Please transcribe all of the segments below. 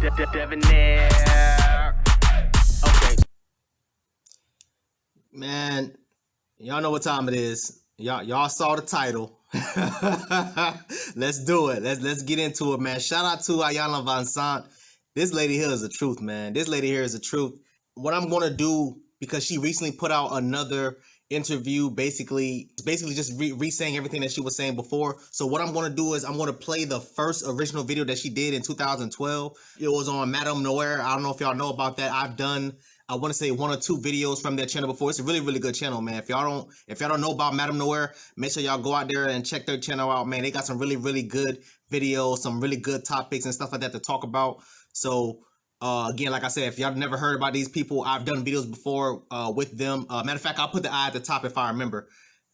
Debonair. Okay. Man, y'all know what time it is. Y'all saw the title. Let's do it. Let's get into it, man. Shout out to Iyanla Vanzant. This lady here is the truth, man. This lady here is the truth. What I'm gonna do, because she recently put out another interview, basically just re-saying everything that she was saying before. So what I'm gonna do is I'm gonna play the first original video that she did in 2012. It was on MadameNoire. I don't know if y'all know about that. I've done, I want to say, 1 or 2 videos from their channel before. It's a really, really good channel, man. If y'all don't know about MadameNoire, make sure y'all go out there and check their channel out, man. They got some really, really good videos, some really good topics and stuff like that to talk about. So again, like I said, if y'all never heard about these people, I've done videos before with them. Matter of fact, I'll put the eye at the top if I remember.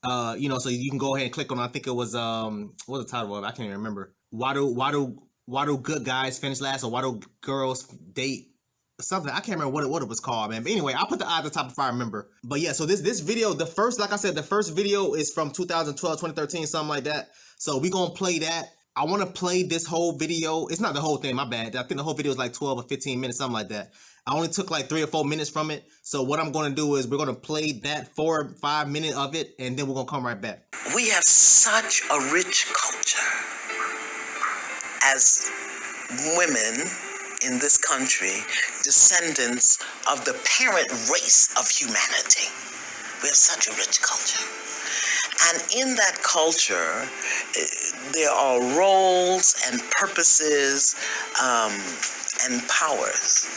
So you can go ahead and click on it. I think it was what was the title of it? I can't even remember. Why do good guys finish last, or why do girls date? Something, I can't remember what it was called, man. But anyway, I'll put the eye at the top if I remember. But yeah, so this video, the first video is from 2012, 2013, something like that. So we gonna play that. I want to play this whole video. It's not the whole thing, my bad. I think the whole video is like 12 or 15 minutes, something like that. I only took like 3 or 4 minutes from it. So what I'm going to do is we're going to play that 4 or 5 minutes of it, and then we're going to come right back. We have such a rich culture as women in this country, descendants of the parent race of humanity. We have such a rich culture. And in that culture, there are roles and purposes and powers.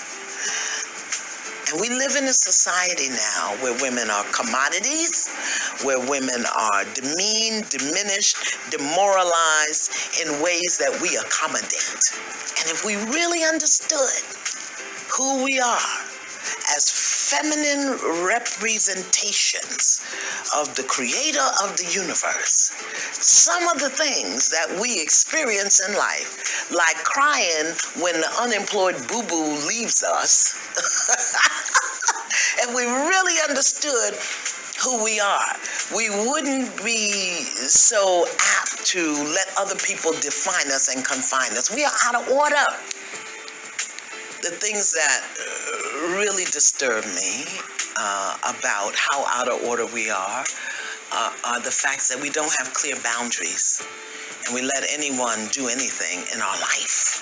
And we live in a society now where women are commodities, where women are demeaned, diminished, demoralized in ways that we accommodate. And if we really understood who we are as feminine representations of the creator of the universe, some of the things that we experience in life, like crying when the unemployed boo-boo leaves us, if we really understood who we are, we wouldn't be so apt to let other people define us and confine us. We are out of order. The things that really disturb me about how out of order we are the facts that we don't have clear boundaries, and we let anyone do anything in our life.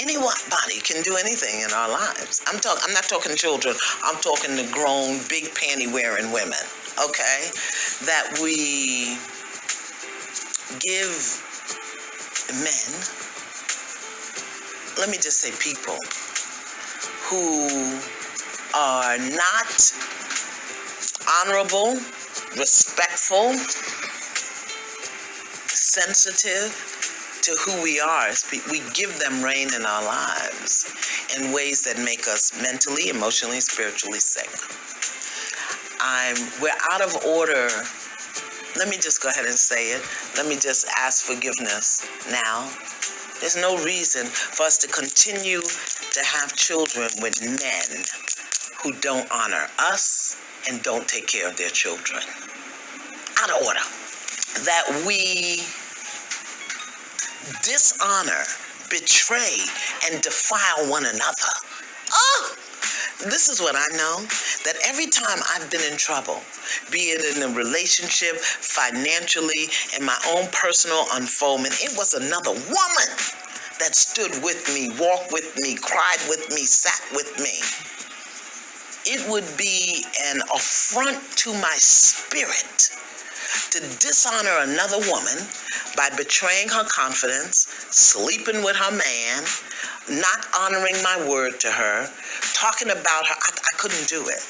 Anybody can do anything in our lives. I'm not talking children. I'm talking the grown, big panty-wearing women, okay? That we give men, let me just say people, who are not honorable, respectful, sensitive to who we are. We give them reign in our lives in ways that make us mentally, emotionally, spiritually sick. We're out of order. Let me just go ahead and say it. Let me just ask forgiveness now. There's no reason for us to continue to have children with men who don't honor us and don't take care of their children. Out of order. That we dishonor, betray, and defile one another. Oh! This is what I know, that every time I've been in trouble, be it in a relationship, financially, in my own personal unfoldment, it was another woman that stood with me, walked with me, cried with me, sat with me. It would be an affront to my spirit to dishonor another woman by betraying her confidence, sleeping with her man, not honoring my word to her, talking about her. I couldn't do it.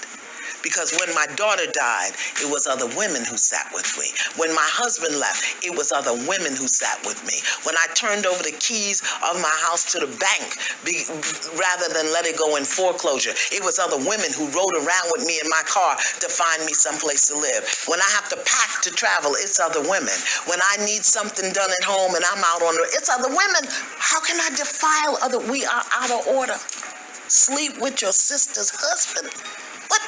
Because when my daughter died, it was other women who sat with me. When my husband left, it was other women who sat with me. When I turned over the keys of my house to the bank, rather than let it go in foreclosure, it was other women who rode around with me in my car to find me someplace to live. When I have to pack to travel, it's other women. When I need something done at home and I'm out on the, it's other women. How can I defile other? We are out of order. Sleep with your sister's husband. What?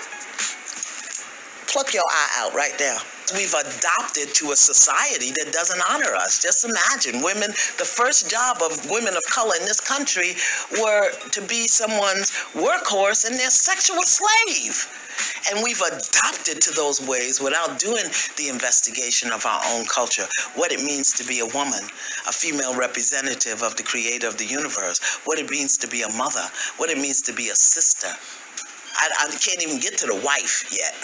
Pluck your eye out right there. We've adopted to a society that doesn't honor us. Just imagine women, the first job of women of color in this country were to be someone's workhorse and their sexual slave. And we've adopted to those ways without doing the investigation of our own culture, what it means to be a woman, a female representative of the creator of the universe, what it means to be a mother, what it means to be a sister. I can't even get to the wife yet.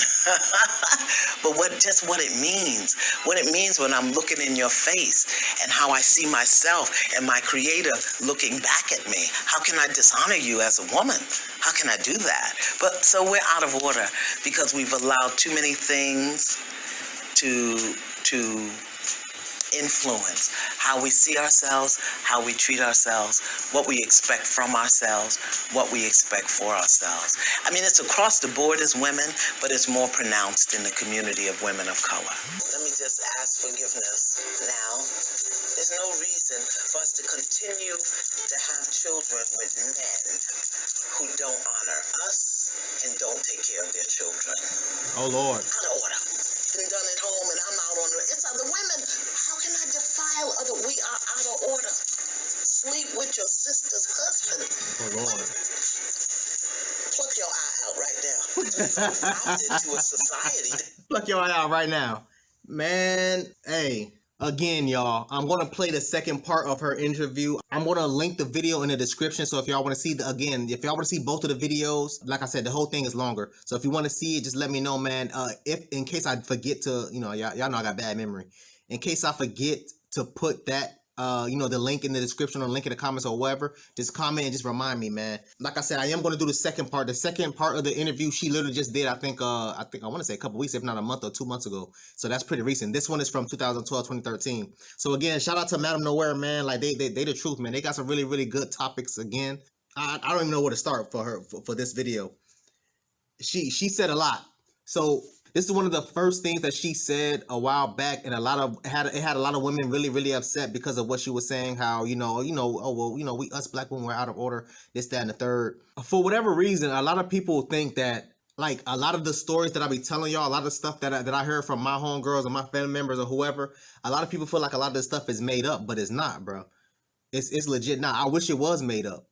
But what it means when I'm looking in your face and how I see myself and my creator looking back at me. How can I dishonor you as a woman? How can I do that? But so we're out of order because we've allowed too many things to influence how we see ourselves, how we treat ourselves, what we expect from ourselves, what we expect for ourselves. I mean, it's across the board as women, but it's more pronounced in the community of women of color. Let me just ask forgiveness now. There's no reason for us to continue to have children with men who don't honor us and don't take care of their children. Oh, Lord. Out of order. Been done at home and I'm out on the... It's other women. How can I defile other... We are out of order. Sleep with your sister's husband. Oh, Lord. Pluck your eye out right now. Adopted to a society. Pluck your eye out right now. Man, hey. Again, y'all, I'm going to play the second part of her interview. I'm going to link the video in the description. So if y'all want to see if y'all want to see both of the videos, like I said, the whole thing is longer. So if you want to see it, just let me know, man. If in case I forget to, y'all know I got bad memory. In case I forget to put that, the link in the description or link in the comments or whatever, just comment and just remind me, man. Like I said, I am going to do the second part. The second part of the interview, she literally just did, I want to say a couple weeks, if not a month or 2 months ago. So that's pretty recent. This one is from 2012, 2013. So again, shout out to MadameNoire, man. Like they the truth, man. They got some really, really good topics again. I don't even know where to start for her, for this video. She said a lot. So this is one of the first things that she said a while back, and it had a lot of women really, really upset because of what she was saying. How we us black women were out of order, this, that, and the third. For whatever reason, a lot of people think that like a lot of the stories that I be telling y'all, a lot of the stuff that I heard from my homegirls or my family members or whoever, a lot of people feel like a lot of this stuff is made up, but it's not, bro. It's legit. Now I wish it was made up.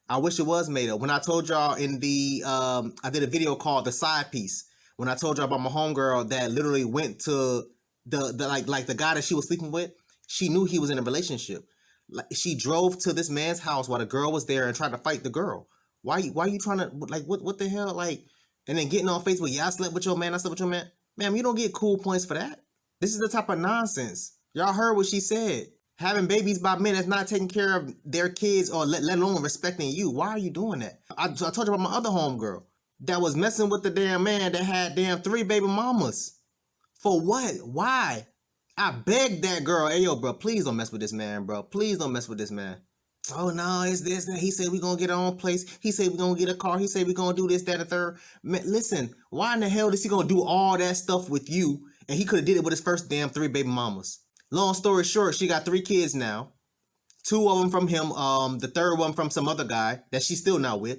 I wish it was made up. When I told y'all in the I did a video called The Side Piece. When I told you about my homegirl that literally went to the guy that she was sleeping with, she knew he was in a relationship. Like she drove to this man's house while the girl was there and tried to fight the girl. Why you trying to, like, what the hell? Like, and then getting on Facebook, yeah, I slept with your man, I slept with your man. Ma'am, you don't get cool points for that. This is the type of nonsense. Y'all heard what she said. Having babies by men that's not taking care of their kids or let alone respecting you. Why are you doing that? I told you about my other homegirl that was messing with the damn man that had damn 3 baby mamas. For what? Why? I begged that girl, hey, yo, bro, please don't mess with this man, bro. Please don't mess with this man. Oh, no, it's this, that. He said we going to get our own place. He said we going to get a car. He said we going to do this, that, and the third. Man, listen, why in the hell is he going to do all that stuff with you? And he could have did it with his first damn 3 baby mamas. Long story short, she got 3 kids now. 2 of them from him. The third one from some other guy that she's still not with.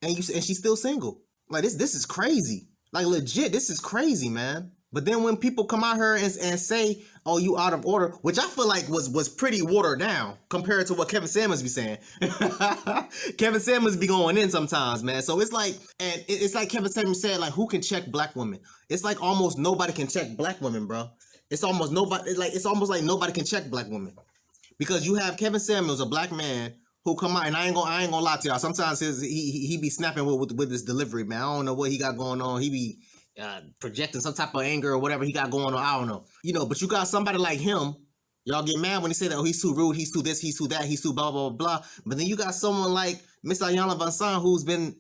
And she's still single. Like, this is crazy. Like, legit, this is crazy, man. But then when people come out here and say, oh, you out of order, which I feel like was pretty watered down compared to what Kevin Samuels be saying. Kevin Samuels be going in sometimes, man. So it's like, and it's like Kevin Samuels said, like, who can check black women? It's like almost nobody can check black women, bro. It's almost like nobody can check black women. Because you have Kevin Samuels, a black man, who come out, and I ain't gonna lie to y'all. Sometimes he be snapping with his delivery, man. I don't know what he got going on. He be projecting some type of anger or whatever he got going on. I don't know. But you got somebody like him. Y'all get mad when he say that, oh, he's too rude, he's too this, he's too that, he's too blah, blah, blah, blah. But then you got someone like Miss Iyanlavanzant, who's been,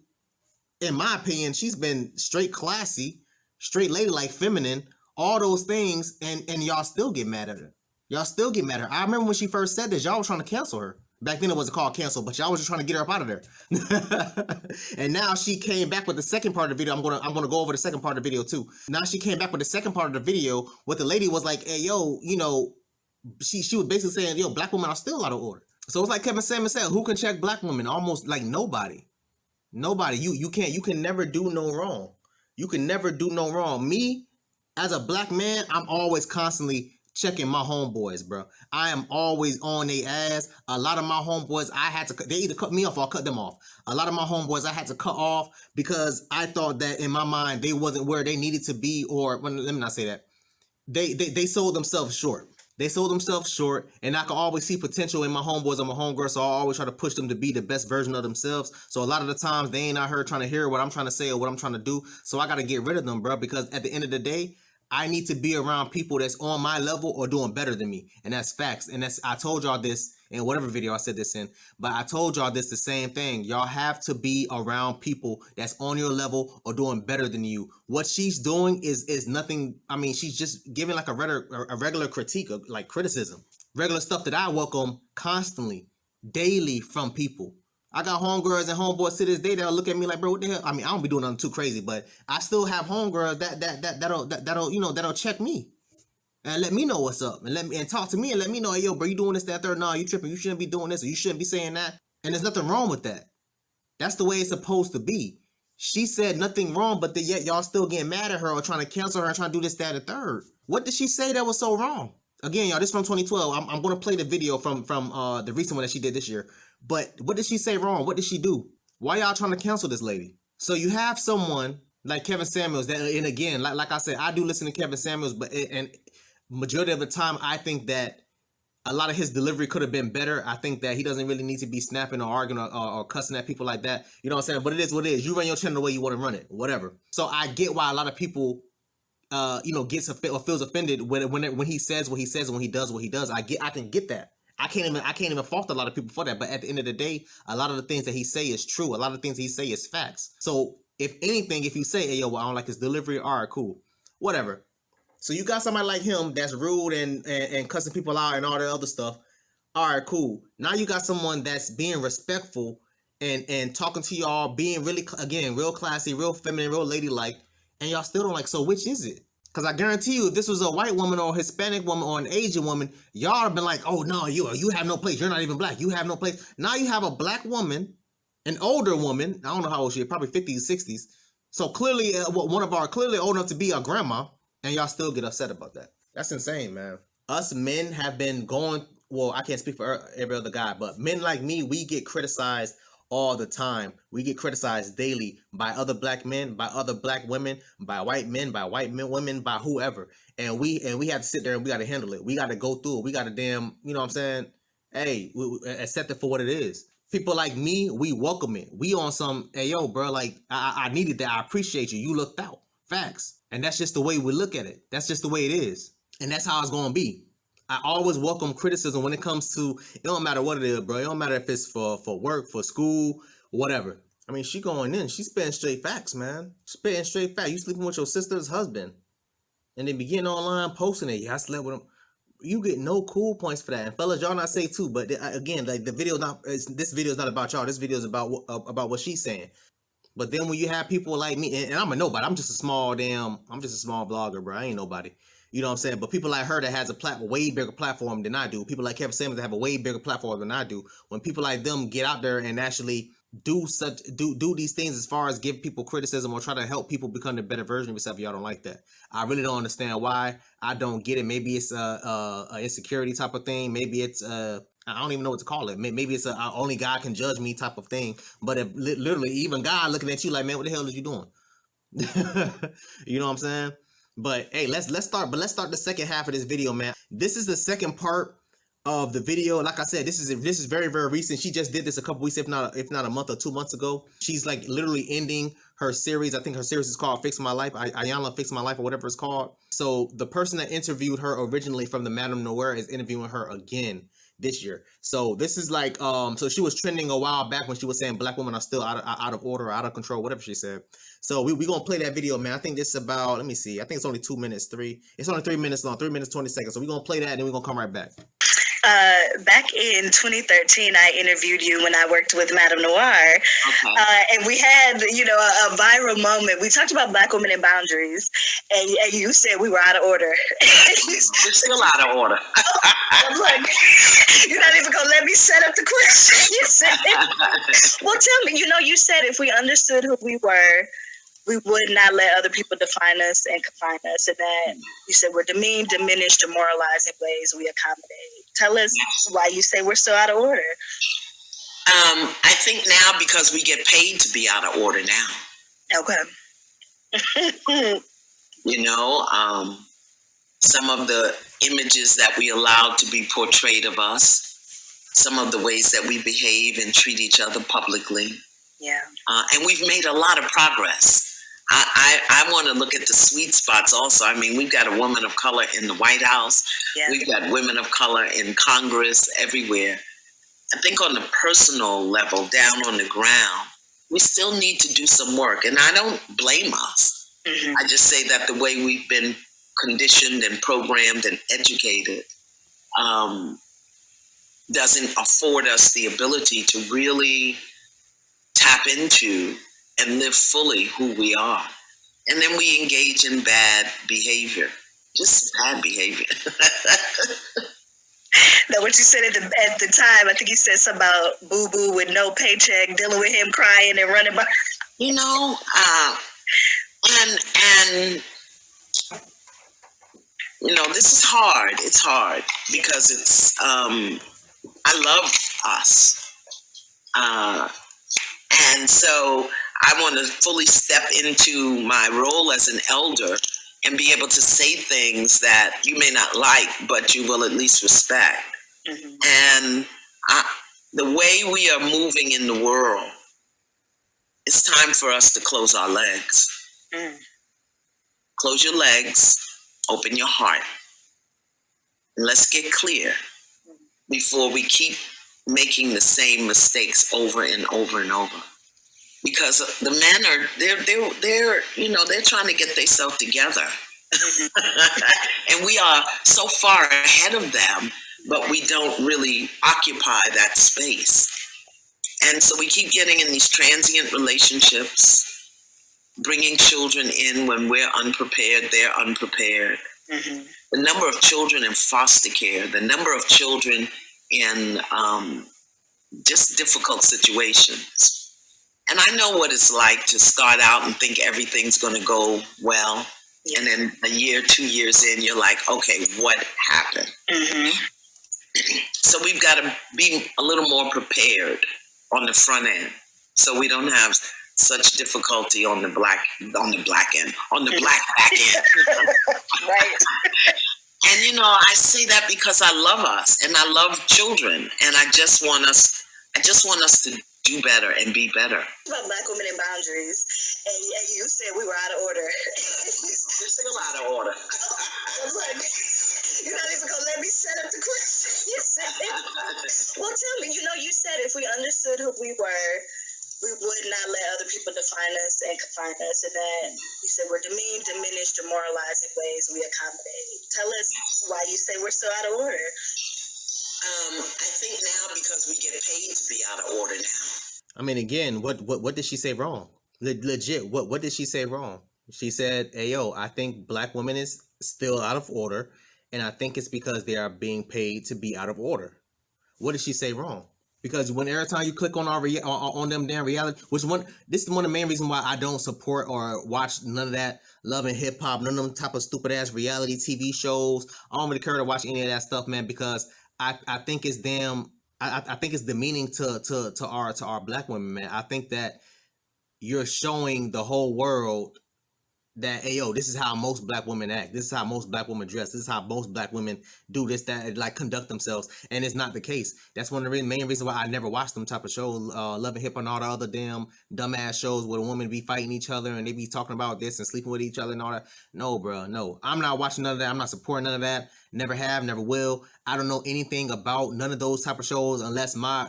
in my opinion, she's been straight classy, straight ladylike, feminine, all those things, and y'all still get mad at her. Y'all still get mad at her. I remember when she first said this, y'all was trying to cancel her. Back then it wasn't called cancel, but y'all was just trying to get her up out of there. And now she came back with the second part of the video. I'm gonna go over the second part of the video too. Now she came back with the second part of the video. What the lady was like, hey, yo, she was basically saying, yo, black women are still out of order. So it's like Kevin Samuels said, who can check black women? Almost like nobody. Nobody. You can never do no wrong. You can never do no wrong. Me, As a black man, I'm always constantly checking my homeboys, bro. I am always on their ass. A lot of my homeboys, they either cut me off or I cut them off. A lot of my homeboys I had to cut off because I thought that in my mind they wasn't where they needed to be, or well, let me not say that. They sold themselves short. They sold themselves short, and I can always see potential in my homeboys and my homegirls, so I always try to push them to be the best version of themselves. So a lot of the times they ain't out here trying to hear what I'm trying to say or what I'm trying to do. So I got to get rid of them, bro, because at the end of the day, I need to be around people that's on my level or doing better than me. And that's facts. And I told y'all this in whatever video I said this in, but I told y'all this the same thing. Y'all have to be around people that's on your level or doing better than you. What she's doing is nothing. I mean, she's just giving like a regular critique, like criticism, regular stuff that I welcome constantly, daily from people. I got homegirls and homeboys to this day that'll look at me like, bro, what the hell? I mean, I don't be doing nothing too crazy, but I still have homegirls that'll check me and let me know what's up and talk to me and let me know, hey, yo, bro, you doing this, that, third? Nah, you tripping. You shouldn't be doing this or you shouldn't be saying that. And there's nothing wrong with that. That's the way it's supposed to be. She said nothing wrong, but yet y'all still getting mad at her or trying to cancel her and trying to do this, that, and third. What did she say that was so wrong? Again, y'all, this from 2012. I'm going to play the video from the recent one that she did this year. But what did she say wrong? What did she do? Why y'all trying to cancel this lady? So you have someone like Kevin Samuels that, and again, like I said, I do listen to Kevin Samuels, and majority of the time, I think that a lot of his delivery could have been better. I think that he doesn't really need to be snapping or arguing or cussing at people like that. You know what I'm saying? But it is what it is. You run your channel the way you want to run it, whatever. So I get why a lot of people gets or feels offended when he says what he says and when he does what he does. I can get that. I can't even fault a lot of people for that. But at the end of the day, a lot of the things that he say is true. A lot of things he say is facts. So if anything, if you say, hey, yo, well, I don't like his delivery, all right, cool, whatever. So you got somebody like him that's rude and cussing people out and all that other stuff. All right, cool. Now you got someone that's being respectful and talking to y'all, being really, again, real classy, real feminine, real ladylike, and y'all still don't like. So which is it? Because I guarantee you, if this was a white woman or a Hispanic woman or an Asian woman, y'all have been like, oh, no, you have no place. You're not even black. You have no place. Now you have a black woman, an older woman. I don't know how old she is, probably 50s, 60s. So clearly, clearly old enough to be a grandma, and y'all still get upset about that. That's insane, man. Us men have been going, well, I can't speak for every other guy, but men like me, we get criticized all the time. We get criticized daily by other black men, by other black women, by white men, women, by whoever. And we have to sit there and we got to handle it. We got to go through it. We got to damn, you know what I'm saying? Hey, we accept it for what it is. People like me, we welcome it. We on some, hey, yo, bro, like, I needed that. I appreciate you. You looked out. Facts. And that's just the way we look at it. That's just the way it is. And that's how it's going to be. I always welcome criticism when it comes to, it don't matter what it is, bro. It don't matter if it's for work, for school, whatever. I mean, she going in. She's spitting straight facts, man. Spitting straight facts. You sleeping with your sister's husband. And then be getting online posting it. Yeah, I slept with him. You get no cool points for that. And fellas, y'all not say too, but again, like this video is not about y'all. This video is about what she's saying. But then when you have people like me, and I'm a nobody, I'm just a small blogger, bro. I ain't nobody. You know what I'm saying? But people like her that has a way bigger platform than I do. People like Kevin Samuels that have a way bigger platform than I do. When people like them get out there and actually do these things as far as give people criticism or try to help people become a better version of yourself, y'all don't like that. I really don't understand why. I don't get it. Maybe it's a insecurity type of thing. Maybe it's I don't even know what to call it. Maybe it's only God can judge me type of thing. But if literally even God looking at you like, man, what the hell are you doing? You know what I'm saying? But hey, let's start the second half of this video, man. This is the second part of the video. Like I said, this is very, very recent. She just did this a couple weeks, if not a month or 2 months ago. She's like literally ending her series. I think her series is called Fix My Life, Iyanla Fix My Life, or whatever it's called. So the person that interviewed her originally from the MadameNoire is interviewing her again this year. So this is like so she was trending a while back when she was saying black women are still out of order, out of control, whatever she said. So we gonna play that video, man. I think this is about, let me see, I think it's only 2 minutes, it's only 3 minutes long, 3 minutes 20 seconds. So we're gonna play that and then we're gonna come right back. Back in 2013, I interviewed you when I worked with MadameNoire. Okay. And we had, a viral moment. We talked about black women and boundaries, and you said we were out of order. We're still out of order. I'm like, you're not even going to let me set up the question. You said, well, tell me, you said if we understood who we were, we would not let other people define us and confine us, and that you said we're demeaned, diminished, demoralized in ways we accommodate. Tell us why you say we're so out of order. I think now because we get paid to be out of order now. Okay. You know, some of the images that we allowed to be portrayed of us, some of the ways that we behave and treat each other publicly. Yeah. And we've made a lot of progress. I want to look at the sweet spots also. I mean, we've got a woman of color in the White House. Yeah. We've got women of color in Congress, everywhere. I think on the personal level, down on the ground, we still need to do some work. And I don't blame us. Mm-hmm. I just say that the way we've been conditioned and programmed and educated doesn't afford us the ability to really tap into and live fully who we are. And then we engage in bad behavior, just bad behavior. Now, what you said at the time, I think you said something about Boo Boo with no paycheck, dealing with him crying and running by. You know, and you know, this is hard. It's hard because it's I love us, and so I want to fully step into my role as an elder and be able to say things that you may not like, but you will at least respect. Mm-hmm. And the way we are moving in the world, it's time for us to close our legs. Mm. Close your legs, open your heart, and let's get clear before we keep making the same mistakes over and over and over. Because the men are they're you know, they're trying to get themselves together. And we are so far ahead of them, but we don't really occupy that space. And so we keep getting in these transient relationships, bringing children in when we're unprepared, they're unprepared. Mm-hmm. The number of children in foster care, the number of children in just difficult situations. And I know what it's like to start out and think everything's going to go well. Yeah. And then a year, 2 years in, you're like, okay, what happened? Mm-hmm. So we've got to be a little more prepared on the front end, so we don't have such difficulty on the black end, on the black back end. Right. And you know, I say that because I love us and I love children, and I just want us to do better and be better. About Black women and boundaries, and you said we were out of order. We're still out of order. I was like, you're not even gonna let me set up the question. You said, well, tell me. You know, you said if we understood who we were, we would not let other people define us and confine us. And then you said we're demeaned, diminished, demoralized in ways we accommodate. Tell us why you say we're so out of order. I think now because we get paid to be out of order now. I mean, again, what did she say wrong? Legit, what did she say wrong? She said, hey, yo, I think black women is still out of order, and I think it's because they are being paid to be out of order. What did she say wrong? Because when every time you click on on them damn reality, this is one of the main reasons why I don't support or watch none of that Love and Hip Hop, none of them type of stupid ass reality TV shows. I don't really care to watch any of that stuff, man, because I think it's I think it's demeaning to our black women, man. I think that you're showing the whole world that, hey, yo, this is how most black women act. This is how most black women dress. This is how most black women do this, that, like conduct themselves. And it's not the case. That's one of the main reasons why I never watched them type of shows, Love and Hip and all the other damn dumbass shows where the women be fighting each other and they be talking about this and sleeping with each other and all that. No, bro, no. I'm not watching none of that. I'm not supporting none of that. Never have, never will. I don't know anything about none of those type of shows unless my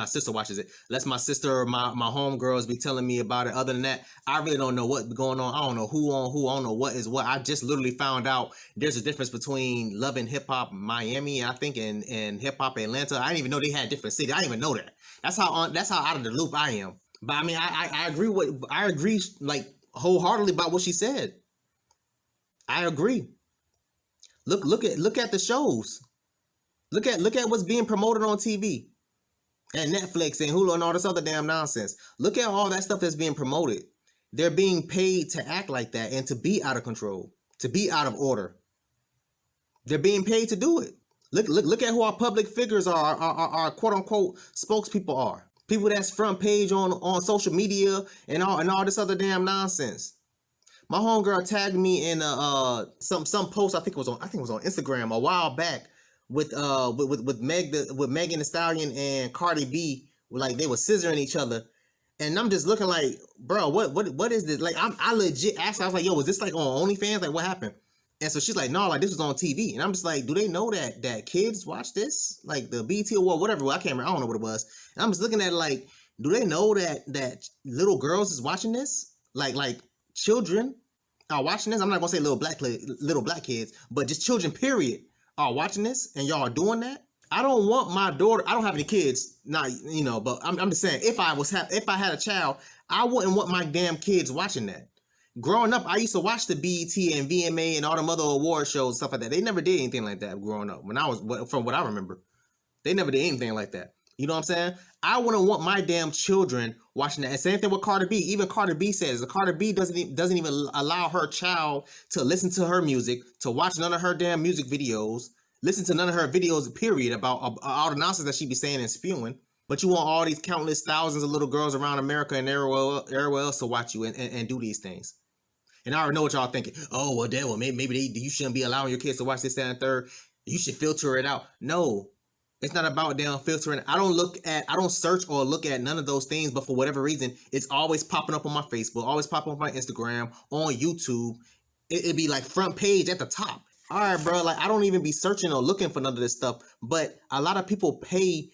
sister watches it. Unless my sister or my homegirls be telling me about it. Other than that, I really don't know what's going on. I don't know who on who. I don't know what is what. I just literally found out there's a difference between Love and Hip Hop Miami, I think, and Hip Hop Atlanta. I didn't even know they had different cities. I didn't even know that. That's how out of the loop I am. But I mean, I agree like wholeheartedly about what she said. I agree. Look at the shows. Look at what's being promoted on TV and Netflix and Hulu and all this other damn nonsense. Look at all that stuff that's being promoted. they're being paid to act like that and to be out of control, to be out of order. They're being paid to do it. Look at who our public figures are, our quote unquote spokespeople are. People that's front page on social media and all this other damn nonsense. My homegirl tagged me in some post, I think it was on Instagram a while back with Megan Thee Stallion and Cardi B, like they were scissoring each other. And I'm just looking like, bro, what is this? Like I legit asked her, I was like, yo, was this like on OnlyFans? Like what happened? And so she's like, no, like this was on TV. And I'm just like, do they know that kids watch this? Like the BT Award, whatever. I can't remember. I don't know what it was. And I'm just looking at it like, do they know that little girls is watching this? Like children are watching this. I'm not gonna say little black kids, but just children, period, are watching this, and y'all are doing that. I don't want my daughter. I don't have any kids, not but I'm just saying, if I had a child, I wouldn't want my damn kids watching that. Growing up, I used to watch the BET and VMA and all them other award shows and stuff like that. They never did anything like that growing up. From what I remember, they never did anything like that. You know what I'm saying? I wouldn't want my damn children watching that. And same thing with Cardi B. Even Cardi B says that Cardi B doesn't even allow her child to listen to her music, to watch none of her damn music videos, listen to none of her videos, period, about all the nonsense that she be saying and spewing. But you want all these countless thousands of little girls around America and everywhere else to watch you and do these things. And I already know what y'all thinking. Oh, well, damn, well, maybe you shouldn't be allowing your kids to watch this, that, and third. You should filter it out. No, it's not about damn filtering. I don't search or look at none of those things, but for whatever reason, it's always popping up on my Facebook, always popping up on my Instagram, on YouTube. It'd be like front page at the top. All right, bro, like I don't even be searching or looking for none of this stuff, but a lot of people pay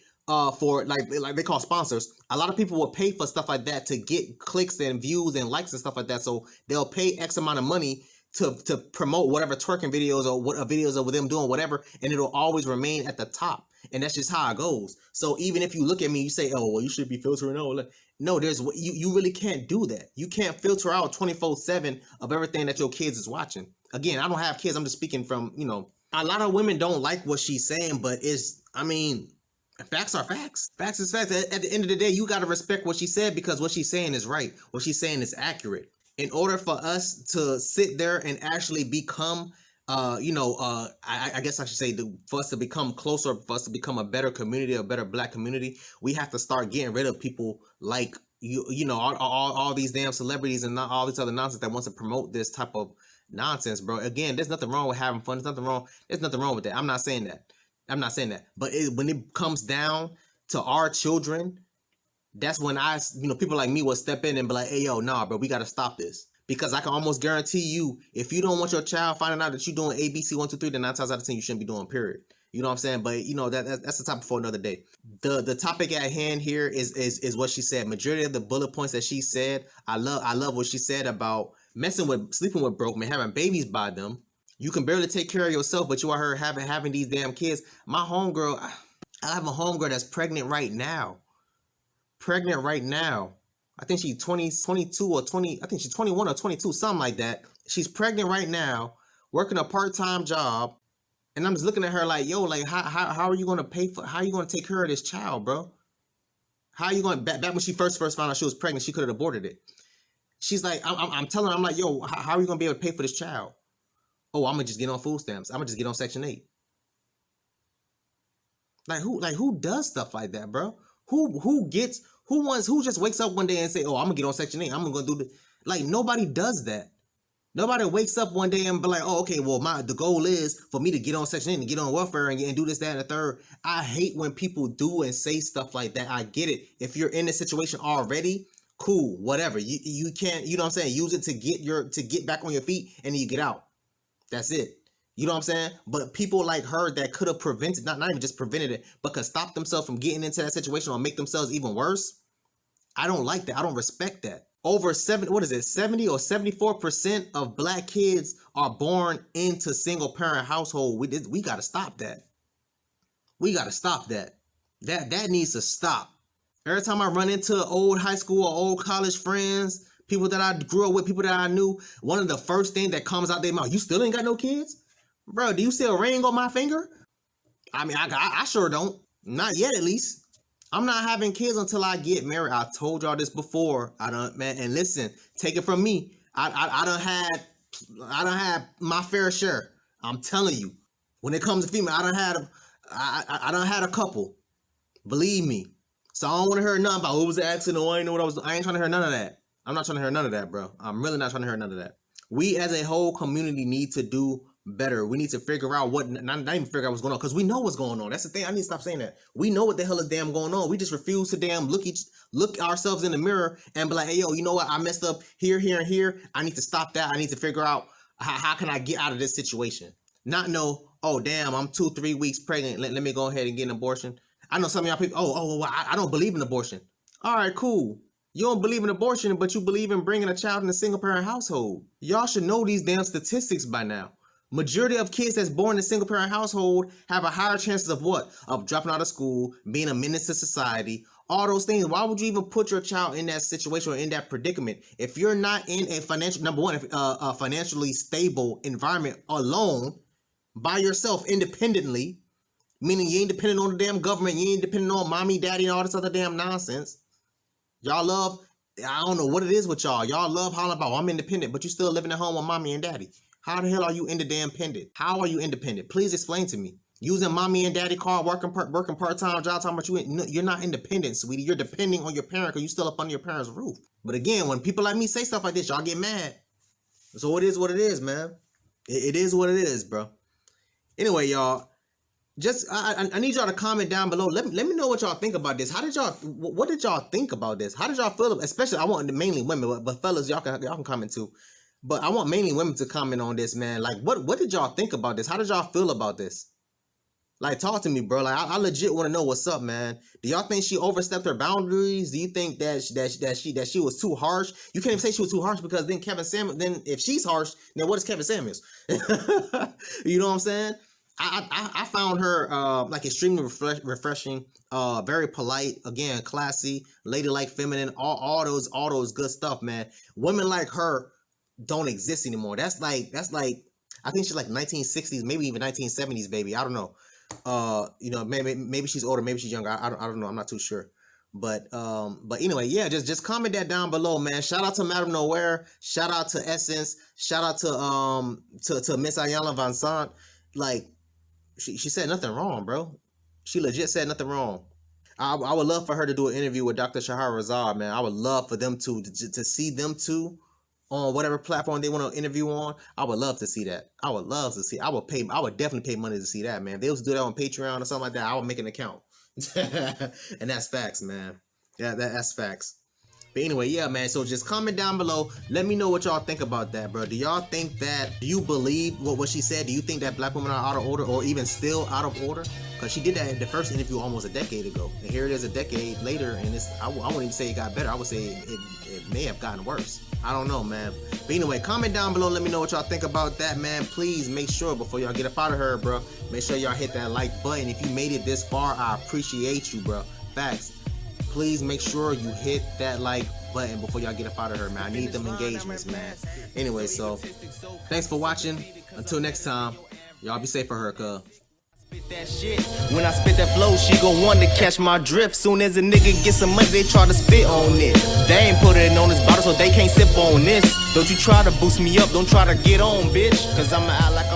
for like they call sponsors. A lot of people will pay for stuff like that to get clicks and views and likes and stuff like that. So they'll pay X amount of money to promote whatever twerking videos or what videos of them doing whatever, and it'll always remain at the top. And that's just how it goes. So even if you look at me, you say, "Oh, well, you should be filtering out." No, you really can't do that. You can't filter out 24/7 of everything that your kids is watching. Again, I don't have kids. I'm just speaking from a lot of women don't like what she's saying, but facts are facts. Facts is facts. At the end of the day, you got to respect what she said because what she's saying is right. What she's saying is accurate. In order for us to sit there and actually become, I guess I should say, for us to become closer, for us to become a better community, a better black community, we have to start getting rid of people like all these damn celebrities and all this other nonsense that wants to promote this type of nonsense, bro. Again, there's nothing wrong with having fun. There's nothing wrong with that. I'm not saying that. But when it comes down to our children, that's when people like me will step in and be like, hey, yo, nah, bro, we got to stop this. Because I can almost guarantee you, if you don't want your child finding out that you're doing ABC 1, 2, 3, then 9 times out of 10, you shouldn't be doing, period. You know what I'm saying? But, that's the topic for another day. The topic at hand here is what she said. Majority of the bullet points that she said, I love what she said about sleeping with broke men, having babies by them. You can barely take care of yourself, but you are her having these damn kids. My homegirl, I have a homegirl that's pregnant right now. I think she's 22 or 20. I think she's 21 or 22, something like that. She's pregnant right now, working a part-time job. And I'm just looking at her like, yo, like, how are you going to how are you going to take care of this child, bro? How are you going to, back when she first found out she was pregnant, she could have aborted it. She's like, I'm telling her, I'm like, yo, how are you going to be able to pay for this child? Oh, I'm gonna just get on food stamps. I'm gonna just get on Section 8. Who does stuff like that, bro? Who just wakes up one day and say, oh, I'm gonna get on Section 8. I'm gonna do the, like, nobody does that. Nobody wakes up one day and be like, oh, okay, well, the goal is for me to get on Section 8 and get on welfare and do this, that, and the third. I hate when people do and say stuff like that. I get it. If you're in this situation already, cool, whatever. You can't, you know what I'm saying? Use it to get back on your feet and then you get out. That's it. You know what I'm saying? But people like her that could have prevented, not even just prevented it, but could stop themselves from getting into that situation or make themselves even worse. I don't like that. I don't respect that. Over 70 or 74% of black kids are born into single parent household. We got to stop that. We got to stop that. That needs to stop. Every time I run into old high school or old college friends, people that I grew up with, people that I knew, one of the first things that comes out their mouth, you still ain't got no kids? Bro, do you see a ring on my finger? I mean, I sure don't. Not yet, at least. I'm not having kids until I get married. I told y'all this before. I don't, man. And listen, take it from me. I done had my fair share. I'm telling you. When it comes to female, I done had a couple. Believe me. So I don't want to hear nothing about, it was an accident, or I ain't know what I was doing. I ain't trying to hear none of that. I'm not trying to hear none of that, bro. I'm really not trying to hear none of that. We as a whole community need to do better. We need to figure out what, not even figure out what's going on, because we know what's going on. That's the thing. I need to stop saying that. We know what the hell is damn going on. We just refuse to damn look ourselves in the mirror and be like, hey, yo, you know what? I messed up here, here, and here. I need to stop that. I need to figure out how can I get out of this situation. Not know, oh, damn, I'm 2-3 weeks pregnant. Let me go ahead and get an abortion. I know some of y'all people, I don't believe in abortion. All right, cool. You don't believe in abortion, but you believe in bringing a child in a single-parent household. Y'all should know these damn statistics by now. Majority of kids that's born in a single-parent household have a higher chances of what? Of dropping out of school, being a menace to society, all those things. Why would you even put your child in that situation or in that predicament? If you're not in a financially stable environment alone, by yourself, independently, meaning you ain't dependent on the damn government, you ain't dependent on mommy, daddy, and all this other damn nonsense. Y'all love, I don't know what it is with y'all. Y'all love hollering about, I'm independent, but you still living at home with mommy and daddy. How the hell are you independent? How are you independent? Please explain to me. Using mommy and daddy car, working part-time job, talking about you're not independent, sweetie. You're depending on your parent because you still up under your parents' roof. But again, when people like me say stuff like this, y'all get mad. So it is what it is, man. It is what it is, bro. Anyway, y'all, just I need y'all to comment down below. Let me know what y'all think about this. What did y'all think about this? How did y'all feel? Especially, I want mainly women, but fellas, y'all can comment too. But I want mainly women to comment on this, man. Like, what did y'all think about this? How did y'all feel about this? Like, talk to me, bro. Like, I legit want to know what's up, man. Do y'all think she overstepped her boundaries? Do you think that she was too harsh? You can't even say she was too harsh, because then Kevin Samuels. Then if she's harsh, then what is Kevin Samuels? You know what I'm saying? I found her like extremely refreshing, very polite, again, classy, ladylike, feminine, all those good stuff, man. Women like her don't exist anymore. That's like I think she's like 1960s, maybe even 1970s, baby. I don't know. Maybe she's older, maybe she's younger. I don't know. I'm not too sure. But anyway, yeah, just comment that down below, man. Shout out to MadameNoire. Shout out to Essence. Shout out to Miss Iyanla Vanzant. Like, she said nothing wrong, bro. She legit said nothing wrong. I would love for her to do an interview with Dr. Shahrazad, man. I would love for them to see them two on whatever platform they want to interview on. I would love to see that. I would love to see. I would definitely pay money to see that, man. If they was to do that on Patreon or something like that, I would make an account. And that's facts, man. Yeah, that's facts. But anyway, yeah, man. So just comment down below. Let me know what y'all think about that, bro. Do y'all think that? Do you believe what she said? Do you think that black women are out of order, or even still out of order? Because she did that in the first interview almost a decade ago, and here it is a decade later, and I wouldn't even say it got better. I would say it may have gotten worse. I don't know, man. But anyway, comment down below. Let me know what y'all think about that, man. Please make sure before y'all get up out of her, bro. Make sure y'all hit that like button. If you made it this far, I appreciate you, bro. Facts. Please make sure you hit that like button before y'all get up out of her, man. I need them engagements, man. Anyway, so thanks for watching. Until next time, y'all be safe for her, cuz. That shit. When I spit that flow, she gon' want to catch my drift. Soon as a nigga get some money, they try to spit on it. They ain't put it on this bottle, so they can't sip on this. Don't you try to boost me up, don't try to get on, bitch. Cause I'ma act like